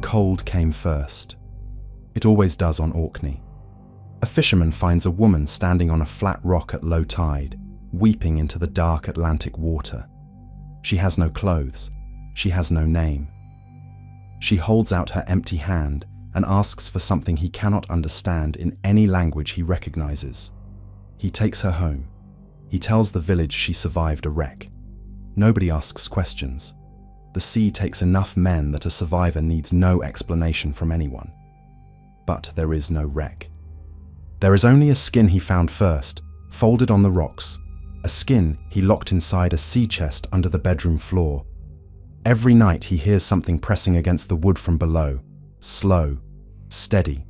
cold came first. It always does on Orkney. A fisherman finds a woman standing on a flat rock at low tide, weeping into the dark Atlantic water. She has no clothes. She has no name. She holds out her empty hand and asks for something he cannot understand in any language he recognizes. He takes her home. He tells the village she survived a wreck. Nobody asks questions. The sea takes enough men that a survivor needs no explanation from anyone. But there is no wreck. There is only a skin he found first, folded on the rocks, a skin he locked inside a sea chest under the bedroom floor. Every night he hears something pressing against the wood from below, slow, steady,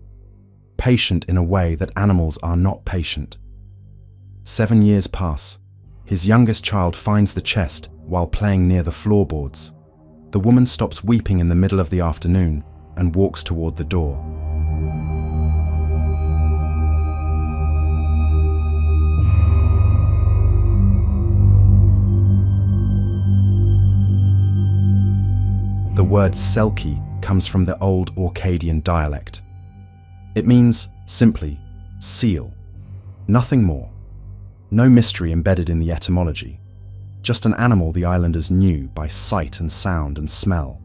patient in a way that animals are not patient. 7 years pass. His youngest child finds the chest while playing near the floorboards. The woman stops weeping in the middle of the afternoon and walks toward the door. The word Selkie comes from the old Orcadian dialect. It means, simply, seal. Nothing more. No mystery embedded in the etymology. Just an animal the islanders knew by sight and sound and smell.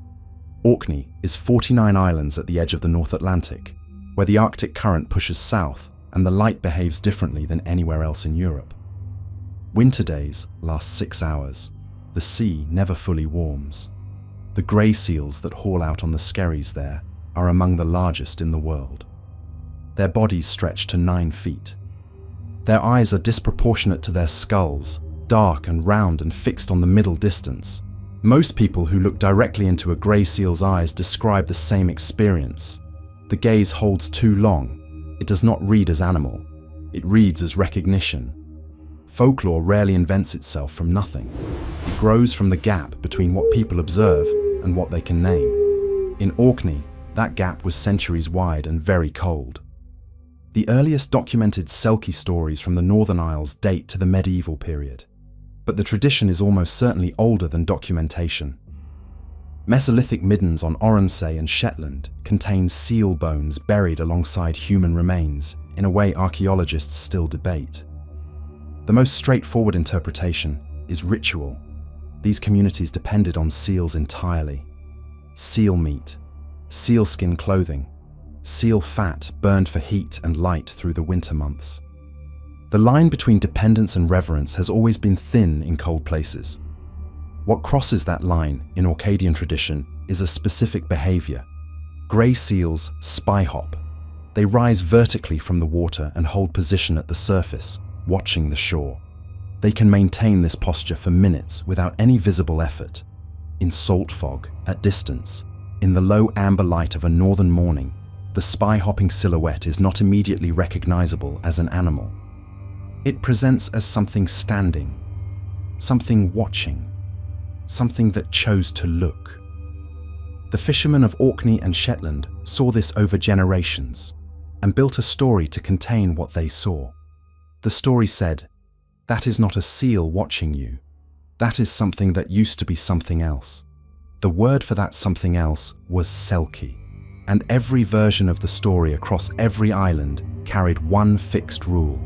Orkney is 49 islands at the edge of the North Atlantic, where the Arctic current pushes south and the light behaves differently than anywhere else in Europe. Winter days last 6 hours. The sea never fully warms. The grey seals that haul out on the skerries there are among the largest in the world. Their bodies stretch to 9 feet. Their eyes are disproportionate to their skulls, dark and round and fixed on the middle distance. Most people who look directly into a grey seal's eyes describe the same experience. The gaze holds too long. It does not read as animal. It reads as recognition. Folklore rarely invents itself from nothing. It grows from the gap between what people observe and what they can name. In Orkney, that gap was centuries wide and very cold. The earliest documented Selkie stories from the Northern Isles date to the medieval period, but the tradition is almost certainly older than documentation. Mesolithic middens on Oronsay and Shetland contain seal bones buried alongside human remains, in a way archaeologists still debate. The most straightforward interpretation is ritual. These communities depended on seals entirely. Seal meat, sealskin clothing, seal fat burned for heat and light through the winter months. The line between dependence and reverence has always been thin in cold places. What crosses that line in Orcadian tradition is a specific behavior. Grey seals spy hop. They rise vertically from the water and hold position at the surface, watching the shore. They can maintain this posture for minutes without any visible effort. In salt fog, at distance, in the low amber light of a northern morning, the spy-hopping silhouette is not immediately recognizable as an animal. It presents as something standing, something watching, something that chose to look. The fishermen of Orkney and Shetland saw this over generations and built a story to contain what they saw. The story said, "That is not a seal watching you. That is something that used to be something else." The word for that something else was Selkie, and every version of the story across every island carried one fixed rule: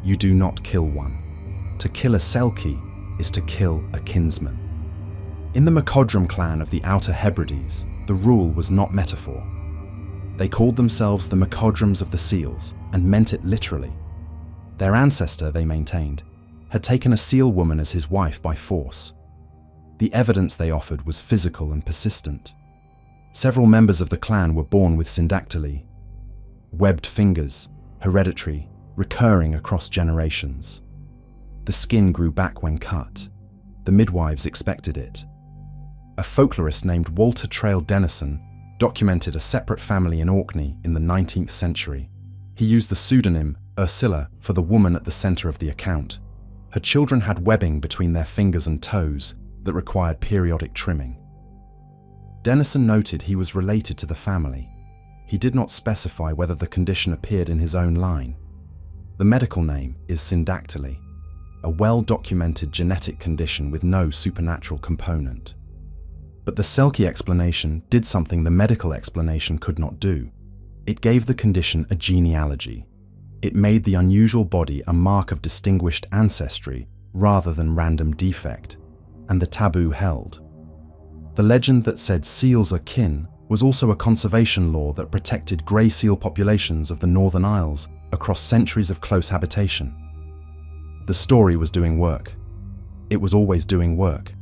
you do not kill one. To kill a Selkie is to kill a kinsman. In the Macodrum clan of the Outer Hebrides, the rule was not metaphor. They called themselves the Macodrums of the Seals and meant it literally. Their ancestor, they maintained, had taken a seal woman as his wife by force. The evidence they offered was physical and persistent. Several members of the clan were born with syndactyly, webbed fingers, hereditary, recurring across generations. The skin grew back when cut. The midwives expected it. A folklorist named Walter Trail Dennison documented a separate family in Orkney in the 19th century. He used the pseudonym Ursula for the woman at the center of the account. Her children had webbing between their fingers and toes that required periodic trimming. Dennison noted he was related to the family. He did not specify whether the condition appeared in his own line. The medical name is syndactyly, a well-documented genetic condition with no supernatural component. But the Selkie explanation did something the medical explanation could not do. It gave the condition a genealogy. It made the unusual body a mark of distinguished ancestry rather than random defect, and the taboo held. The legend that said seals are kin was also a conservation law that protected grey seal populations of the Northern Isles across centuries of close habitation. The story was doing work. It was always doing work.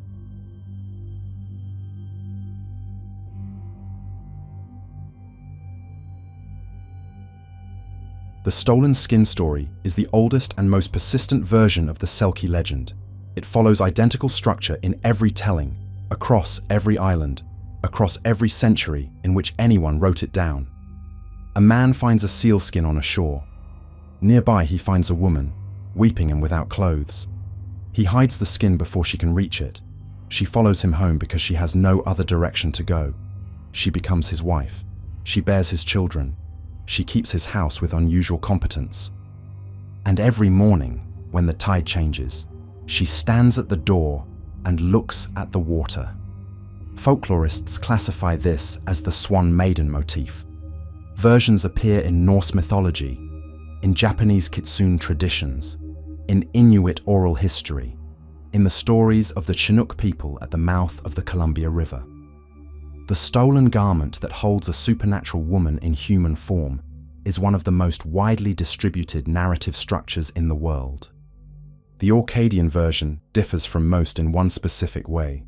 The stolen skin story is the oldest and most persistent version of the Selkie legend. It follows identical structure in every telling, across every island, across every century in which anyone wrote it down. A man finds a seal skin on a shore. Nearby he finds a woman, weeping and without clothes. He hides the skin before she can reach it. She follows him home because she has no other direction to go. She becomes his wife. She bears his children. She keeps his house with unusual competence. And every morning, when the tide changes, she stands at the door and looks at the water. Folklorists classify this as the swan maiden motif. Versions appear in Norse mythology, in Japanese kitsune traditions, in Inuit oral history, in the stories of the Chinook people at the mouth of the Columbia River. The stolen garment that holds a supernatural woman in human form is one of the most widely distributed narrative structures in the world. The Orcadian version differs from most in one specific way.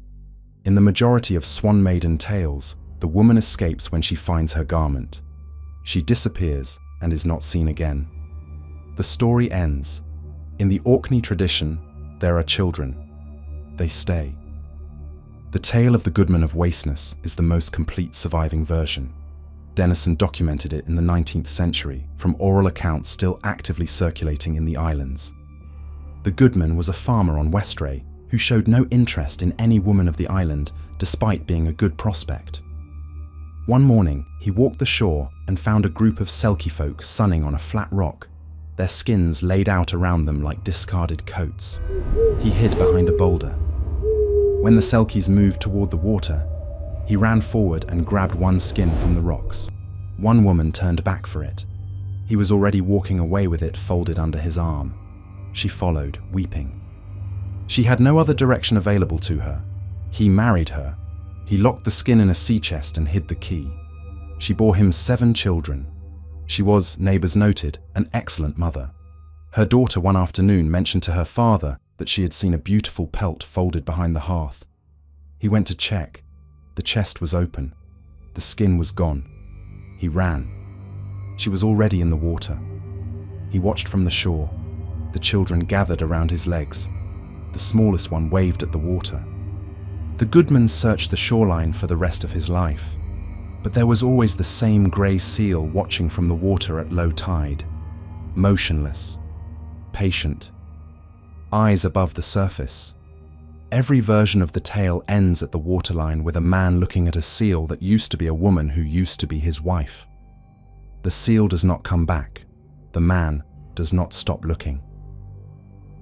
In the majority of swan maiden tales, the woman escapes when she finds her garment. She disappears and is not seen again. The story ends. In the Orkney tradition, there are children. They stay. The tale of the Goodman of Wasteness is the most complete surviving version. Denison documented it in the 19th century from oral accounts still actively circulating in the islands. The Goodman was a farmer on Westray who showed no interest in any woman of the island despite being a good prospect. One morning, he walked the shore and found a group of Selkie folk sunning on a flat rock, their skins laid out around them like discarded coats. He hid behind a boulder. When the Selkies moved toward the water, he ran forward and grabbed one skin from the rocks. One woman turned back for it. He was already walking away with it folded under his arm. She followed, weeping. She had no other direction available to her. He married her. He locked the skin in a sea chest and hid the key. She bore him 7 children. She was, neighbors noted, an excellent mother. Her daughter one afternoon mentioned to her father that she had seen a beautiful pelt folded behind the hearth. He went to check. The chest was open. The skin was gone. He ran. She was already in the water. He watched from the shore. The children gathered around his legs. The smallest one waved at the water. The Goodman searched the shoreline for the rest of his life, but there was always the same grey seal watching from the water at low tide, motionless, patient, eyes above the surface. Every version of the tale ends at the waterline with a man looking at a seal that used to be a woman who used to be his wife. The seal does not come back. The man does not stop looking.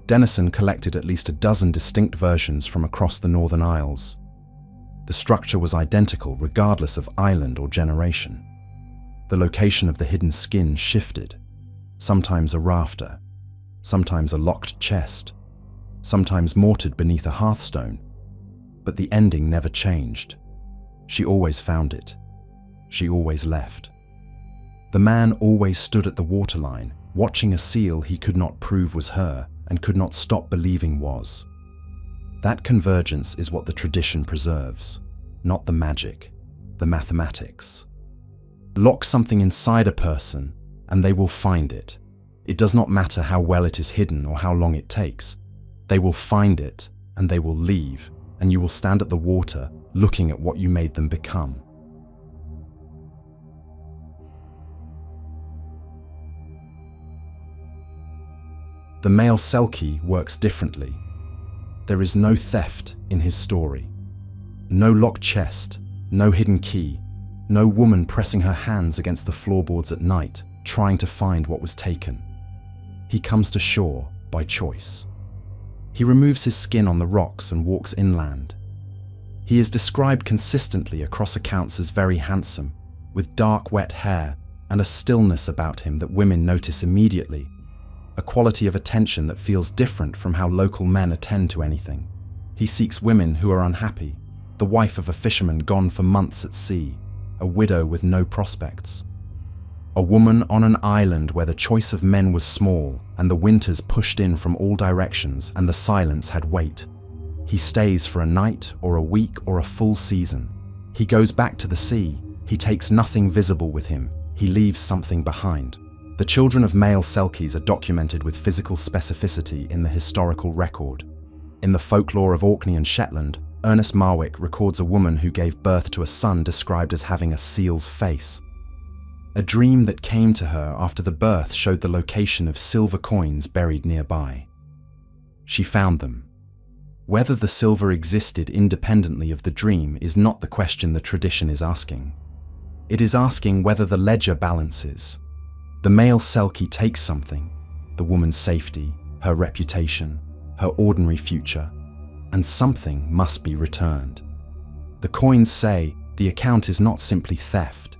Denison collected at least a dozen distinct versions from across the Northern Isles. The structure was identical regardless of island or generation. The location of the hidden skin shifted, sometimes a rafter, sometimes a locked chest, sometimes mortared beneath a hearthstone, but the ending never changed. She always found it. She always left. The man always stood at the waterline, watching a seal he could not prove was her and could not stop believing was. That convergence is what the tradition preserves, not the magic, the mathematics. Lock something inside a person and they will find it. It does not matter how well it is hidden or how long it takes. They will find it and they will leave, and you will stand at the water looking at what you made them become. The male Selkie works differently. There is no theft in his story. No locked chest, no hidden key, no woman pressing her hands against the floorboards at night, trying to find what was taken. He comes to shore by choice. He removes his skin on the rocks and walks inland. He is described consistently across accounts as very handsome, with dark wet hair and a stillness about him that women notice immediately, a quality of attention that feels different from how local men attend to anything. He seeks women who are unhappy, the wife of a fisherman gone for months at sea, a widow with no prospects. A woman on an island where the choice of men was small and the winters pushed in from all directions and the silence had weight. He stays for a night or a week or a full season. He goes back to the sea. He takes nothing visible with him. He leaves something behind. The children of male Selkies are documented with physical specificity in the historical record. In the folklore of Orkney and Shetland, Ernest Marwick records a woman who gave birth to a son described as having a seal's face. A dream that came to her after the birth showed the location of silver coins buried nearby. She found them. Whether the silver existed independently of the dream is not the question the tradition is asking. It is asking whether the ledger balances. The male Selkie takes something, the woman's safety, her reputation, her ordinary future, and something must be returned. The coins say the account is not simply theft.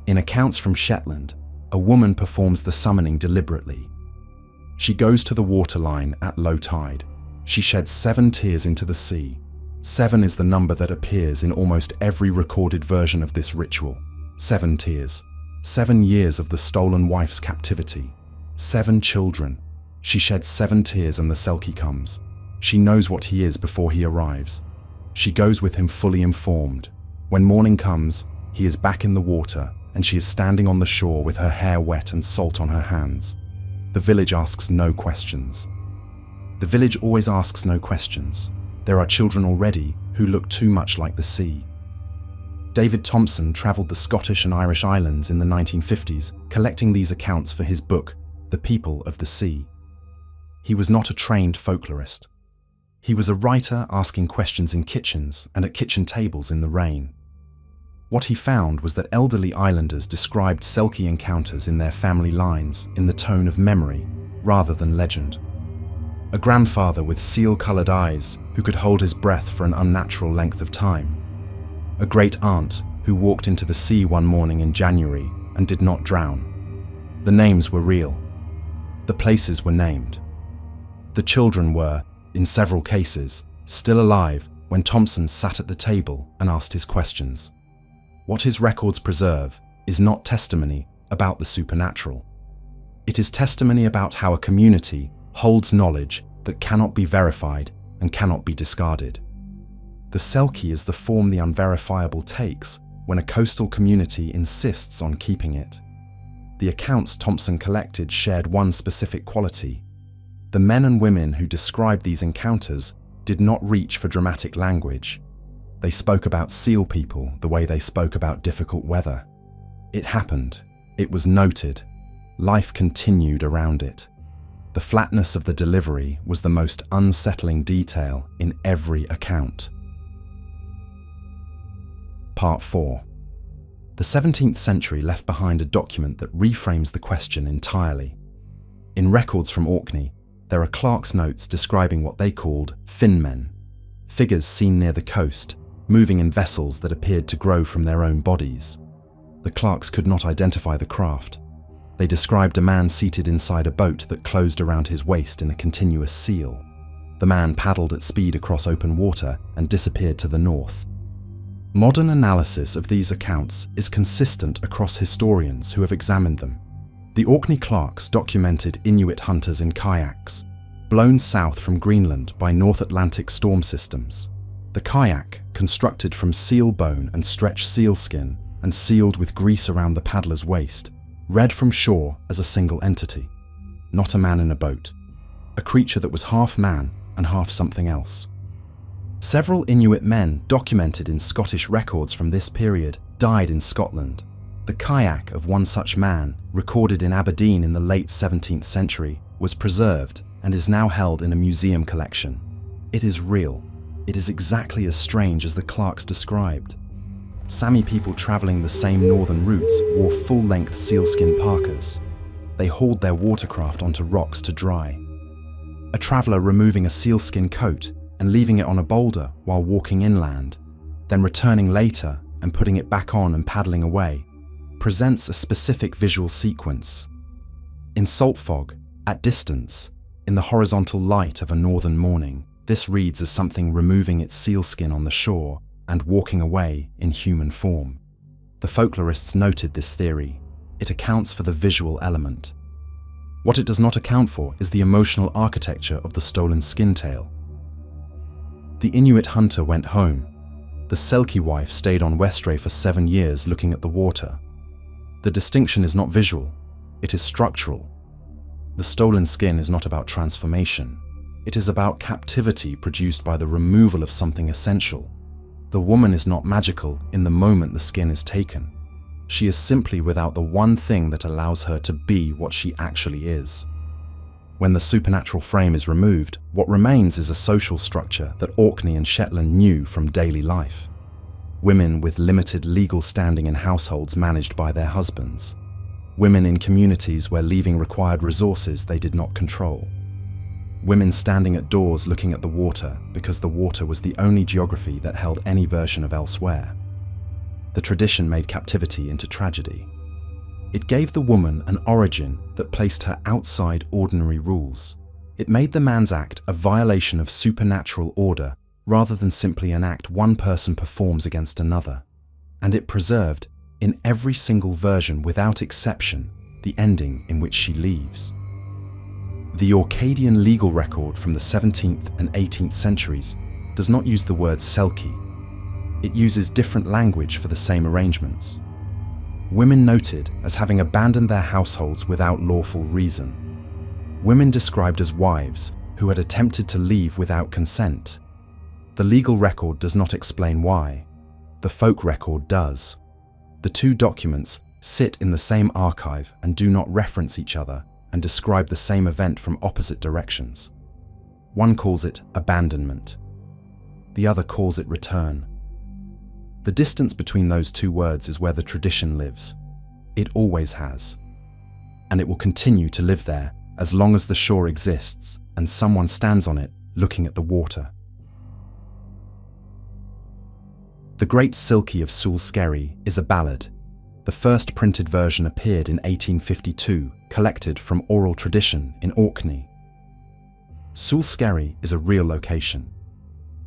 In accounts from Shetland, a woman performs the summoning deliberately. She goes to the waterline at low tide. She sheds 7 tears into the sea. 7 is the number that appears in almost every recorded version of this ritual. 7 tears. 7 years of the stolen wife's captivity. 7 children. She sheds 7 tears and the Selkie comes. She knows what he is before he arrives. She goes with him fully informed. When morning comes, he is back in the water and she is standing on the shore with her hair wet and salt on her hands. The village asks no questions. The village always asks no questions. There are children already who look too much like the sea. David Thompson travelled the Scottish and Irish islands in the 1950s, collecting these accounts for his book, The People of the Sea. He was not a trained folklorist. He was a writer asking questions in kitchens and at kitchen tables in the rain. What he found was that elderly islanders described Selkie encounters in their family lines in the tone of memory rather than legend. A grandfather with seal-coloured eyes who could hold his breath for an unnatural length of time. A great aunt who walked into the sea one morning in January and did not drown. The names were real. The places were named. The children were, in several cases, still alive when Thompson sat at the table and asked his questions. What his records preserve is not testimony about the supernatural. It is testimony about how a community holds knowledge that cannot be verified and cannot be discarded. The Selkie is the form the unverifiable takes when a coastal community insists on keeping it. The accounts Thompson collected shared one specific quality. The men and women who described these encounters did not reach for dramatic language. They spoke about seal people the way they spoke about difficult weather. It happened. It was noted. Life continued around it. The flatness of the delivery was the most unsettling detail in every account. Part 4. The 17th century left behind a document that reframes the question entirely. In records from Orkney, there are clerk's notes describing what they called finmen, figures seen near the coast, moving in vessels that appeared to grow from their own bodies. The clerks could not identify the craft. They described a man seated inside a boat that closed around his waist in a continuous seal. The man paddled at speed across open water and disappeared to the north. Modern analysis of these accounts is consistent across historians who have examined them. The Orkney clerks documented Inuit hunters in kayaks, blown south from Greenland by North Atlantic storm systems. The kayak, constructed from seal bone and stretched sealskin and sealed with grease around the paddler's waist, read from shore as a single entity, not a man in a boat, a creature that was half man and half something else. Several Inuit men documented in Scottish records from this period died in Scotland. The kayak of one such man, recorded in Aberdeen in the late 17th century, was preserved and is now held in a museum collection. It is real. It is exactly as strange as the clerks described. Sami people travelling the same northern routes wore full-length sealskin parkas. They hauled their watercraft onto rocks to dry. A traveller removing a sealskin coat and leaving it on a boulder while walking inland, then returning later and putting it back on and paddling away, presents a specific visual sequence. In salt fog, at distance, in the horizontal light of a northern morning, this reads as something removing its sealskin on the shore and walking away in human form. The folklorists noted this theory. It accounts for the visual element. What it does not account for is the emotional architecture of the stolen skin tale. The Inuit hunter went home. The Selkie wife stayed on Westray for 7 years looking at the water. The distinction is not visual, it is structural. The stolen skin is not about transformation. It is about captivity produced by the removal of something essential. The woman is not magical in the moment the skin is taken. She is simply without the one thing that allows her to be what she actually is. When the supernatural frame is removed, what remains is a social structure that Orkney and Shetland knew from daily life. Women with limited legal standing in households managed by their husbands. Women in communities where leaving required resources they did not control. Women standing at doors looking at the water because the water was the only geography that held any version of elsewhere. The tradition made captivity into tragedy. It gave the woman an origin that placed her outside ordinary rules. It made the man's act a violation of supernatural order rather than simply an act one person performs against another. And it preserved, in every single version without exception, the ending in which she leaves. The Orcadian legal record from the 17th and 18th centuries does not use the word Selkie. It uses different language for the same arrangements. Women noted as having abandoned their households without lawful reason. Women described as wives who had attempted to leave without consent. The legal record does not explain why. The folk record does. The two documents sit in the same archive and do not reference each other and describe the same event from opposite directions. One calls it abandonment. The other calls it return. The distance between those two words is where the tradition lives. It always has. And it will continue to live there as long as the shore exists and someone stands on it looking at the water. The Great Selkie of Sule Skerry is a ballad. The first printed version appeared in 1852, collected from oral tradition in Orkney. Sule Skerry is a real location.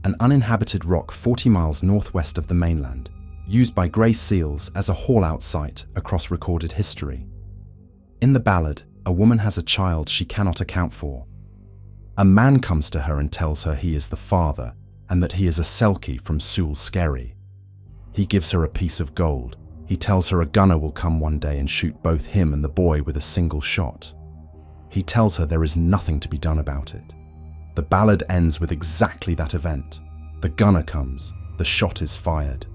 An uninhabited rock 40 miles northwest of the mainland, used by grey seals as a haul-out site across recorded history. In the ballad, a woman has a child she cannot account for. A man comes to her and tells her he is the father and that he is a Selkie from Sule Skerry. He gives her a piece of gold. He tells her a gunner will come one day and shoot both him and the boy with a single shot. He tells her there is nothing to be done about it. The ballad ends with exactly that event. The gunner comes, the shot is fired.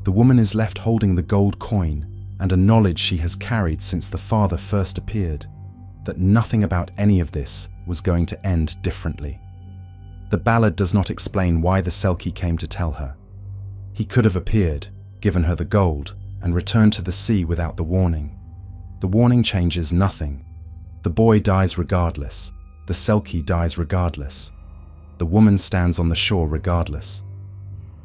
The woman is left holding the gold coin and a knowledge she has carried since the father first appeared, that nothing about any of this was going to end differently. The ballad does not explain why the Selkie came to tell her. He could have appeared, given her the gold, and returned to the sea without the warning. The warning changes nothing. The boy dies regardless. The Selkie dies regardless. The woman stands on the shore regardless.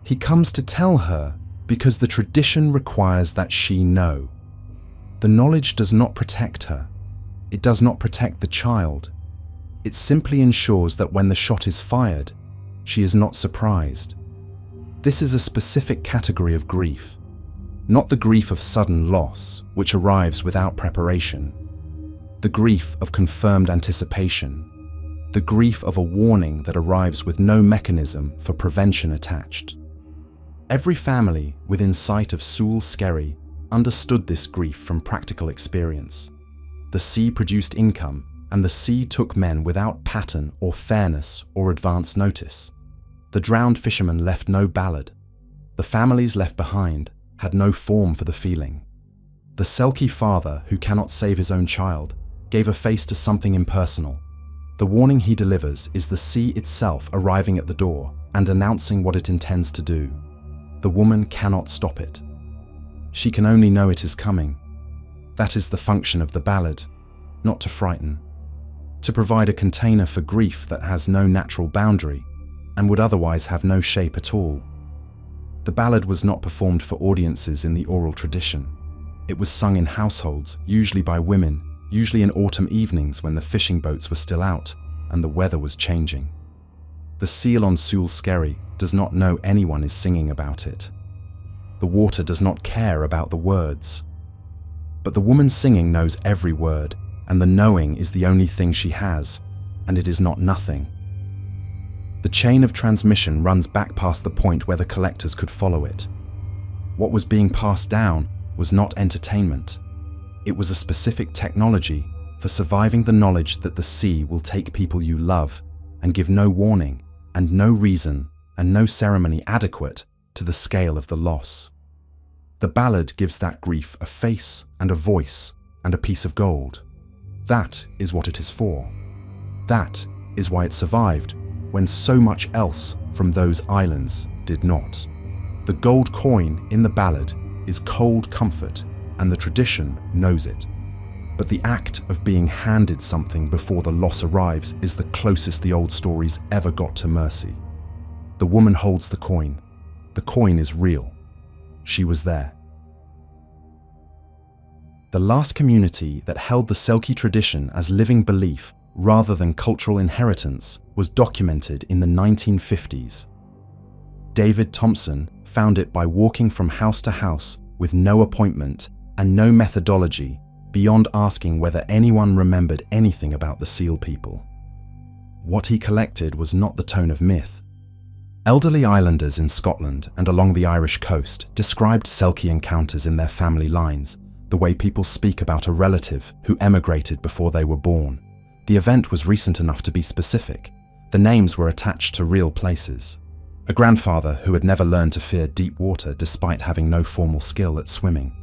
He comes to tell her because the tradition requires that she know. The knowledge does not protect her. It does not protect the child. It simply ensures that when the shot is fired, she is not surprised. This is a specific category of grief, not the grief of sudden loss, which arrives without preparation. The grief of confirmed anticipation. The grief of a warning that arrives with no mechanism for prevention attached. Every family within sight of Sule Skerry understood this grief from practical experience. The sea produced income, and the sea took men without pattern or fairness or advance notice. The drowned fisherman left no ballad. The families left behind had no form for the feeling. The Selkie father, who cannot save his own child, gave a face to something impersonal. The warning he delivers is the sea itself arriving at the door and announcing what it intends to do. The woman cannot stop it. She can only know it is coming. That is the function of the ballad, not to frighten, to provide a container for grief that has no natural boundary, and would otherwise have no shape at all. The ballad was not performed for audiences in the oral tradition. It was sung in households, usually by women, usually in autumn evenings when the fishing boats were still out and the weather was changing. The seal on Sul Skerry does not know anyone is singing about it. The water does not care about the words. But the woman singing knows every word, and the knowing is the only thing she has, and it is not nothing. The chain of transmission runs back past the point where the collectors could follow it. What was being passed down was not entertainment. It was a specific technology for surviving the knowledge that the sea will take people you love and give no warning and no reason and no ceremony adequate to the scale of the loss. The ballad gives that grief a face and a voice and a piece of gold. That is what it is for. That is why it survived when so much else from those islands did not. The gold coin in the ballad is cold comfort, and the tradition knows it. But the act of being handed something before the loss arrives is the closest the old stories ever got to mercy. The woman holds the coin. The coin is real. She was there. The last community that held the Selkie tradition as living belief rather than cultural inheritance was documented in the 1950s. David Thompson found it by walking from house to house with no appointment and no methodology beyond asking whether anyone remembered anything about the seal people. What he collected was not the tone of myth. Elderly islanders in Scotland and along the Irish coast described Selkie encounters in their family lines, the way people speak about a relative who emigrated before they were born. The event was recent enough to be specific. The names were attached to real places. A grandfather who had never learned to fear deep water despite having no formal skill at swimming.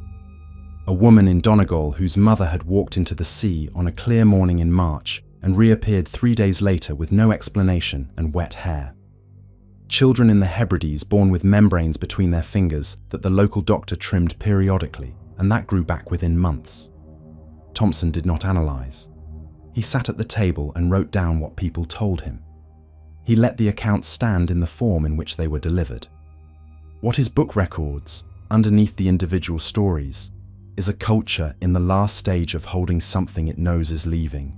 A woman in Donegal whose mother had walked into the sea on a clear morning in March and reappeared 3 days later with no explanation and wet hair. Children in the Hebrides born with membranes between their fingers that the local doctor trimmed periodically, and that grew back within months. Thompson did not analyse. He sat at the table and wrote down what people told him. He let the accounts stand in the form in which they were delivered. What his book records, underneath the individual stories, is a culture in the last stage of holding something it knows is leaving.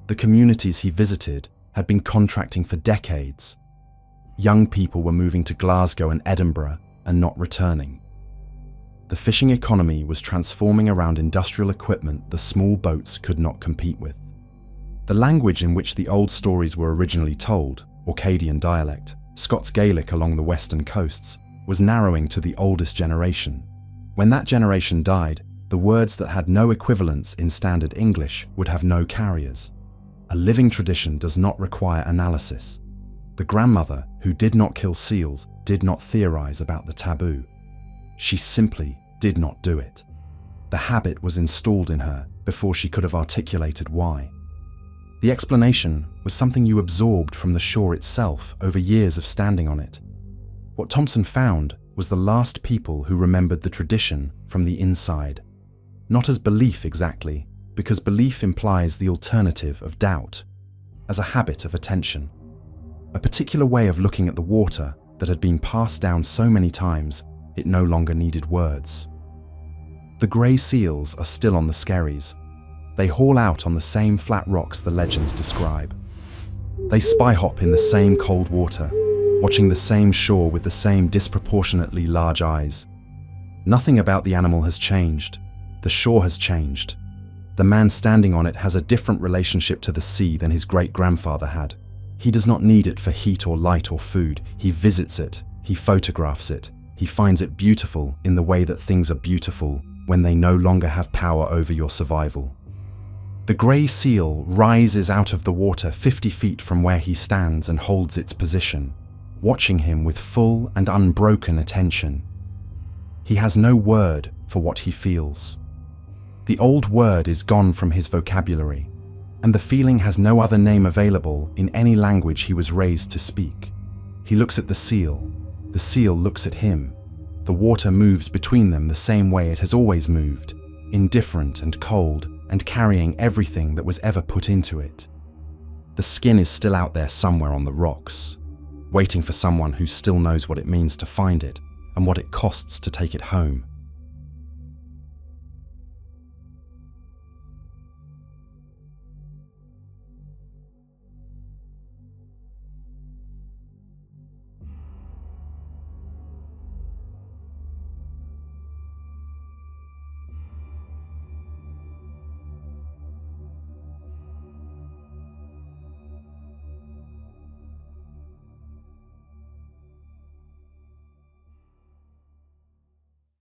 The communities he visited had been contracting for decades. Young people were moving to Glasgow and Edinburgh and not returning. The fishing economy was transforming around industrial equipment the small boats could not compete with. The language in which the old stories were originally told, Orcadian dialect, Scots Gaelic along the western coasts, was narrowing to the oldest generation. When that generation died, the words that had no equivalents in standard English would have no carriers. A living tradition does not require analysis. The grandmother, who did not kill seals, did not theorize about the taboo. She simply did not do it. The habit was installed in her before she could have articulated why. The explanation was something you absorbed from the shore itself over years of standing on it. What Thompson found was the last people who remembered the tradition from the inside. Not as belief exactly, because belief implies the alternative of doubt, as a habit of attention. A particular way of looking at the water that had been passed down so many times it no longer needed words. The grey seals are still on the skerries. They haul out on the same flat rocks the legends describe. They spy hop in the same cold water, watching the same shore with the same disproportionately large eyes. Nothing about the animal has changed. The shore has changed. The man standing on it has a different relationship to the sea than his great-grandfather had. He does not need it for heat or light or food. He visits it. He photographs it. He finds it beautiful in the way that things are beautiful when they no longer have power over your survival. The grey seal rises out of the water 50 feet from where he stands and holds its position, watching him with full and unbroken attention. He has no word for what he feels. The old word is gone from his vocabulary, and the feeling has no other name available in any language he was raised to speak. He looks at the seal looks at him. The water moves between them the same way it has always moved, indifferent and cold, and carrying everything that was ever put into it. The skin is still out there somewhere on the rocks. waiting for someone who still knows what it means to find it and what it costs to take it home.